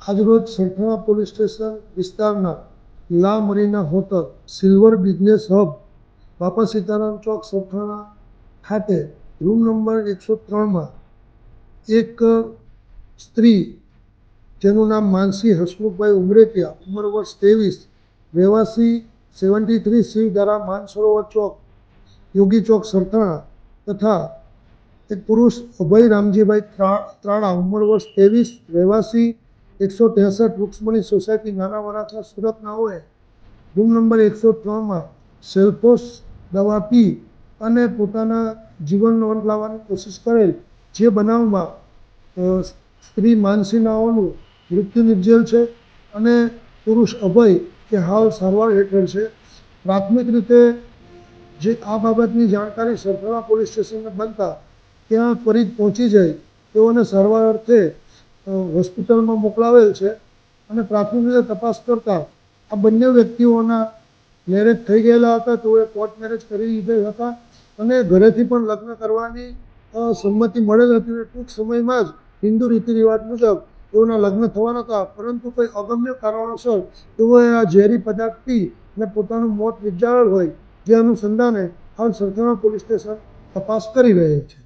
આજરોજ Sarthana police station વિસ્તારના લા મરીના હોટલ સિલ્વર બિઝનેસ હબ બાપા સીતારામ ચોક સરથાણા ખાતે રૂમ નંબર 103માં એક સ્ત્રી જેનું નામ માનસી હસમુખભાઈ ઉમરેટિયા, ઉંમર વર્ષ 23, રહેવાસી 73 શિવધારા માનસરોવર ચોક, યોગી ચોક સરથાણા તથા એક પુરુષ અભય રામજીભાઈ ત્રાણા, ઉંમર વર્ષ 23, રહેવાસી 163 વૃક્ષમણી સોસાયટી નાના વરાછા સુરતનાઓએ રૂમ નંબર 103માં સેલ્ફોસ દવા પી અને પોતાના જીવનનો અંત લાવવાની કોશિશ કરેલ, જે બનાવમાં સ્ત્રી માનસીનાઓનું મૃત્યુ નિપજેલ છે અને પુરુષ અભય કે હાલ સારવાર હેઠળ છે. પ્રાથમિક રીતે જે આ બાબતની જાણકારી સરથાણા પોલીસ સ્ટેશનને બનતા ત્યાં ત્વરિત પહોંચી જાય તેઓને સારવાર અર્થે હોસ્પિટલમાં મોકલાવેલ છે અને પ્રાથમિક રીતે તપાસ કરતાં આ બંને વ્યક્તિઓના મેરેજ થઈ ગયેલા હતા. તેઓએ કોર્ટ મેરેજ કરી લીધેલ હતા અને ઘરેથી પણ લગ્ન કરવાની સંમતિ મળેલ હતી. ટૂંક સમયમાં જ હિન્દુ રીતિ રિવાજ મુજબ તેઓના લગ્ન થવાના હતા, પરંતુ કોઈ અગમ્ય કારણોસર તેઓએ આ ઝેરી પદાર્થ પી અને પોતાનું મોત નિપજાવેલ હોય, જે અનુસંધાને હાલ સરથાણા પોલીસ સ્ટેશન તપાસ કરી રહેલ છે.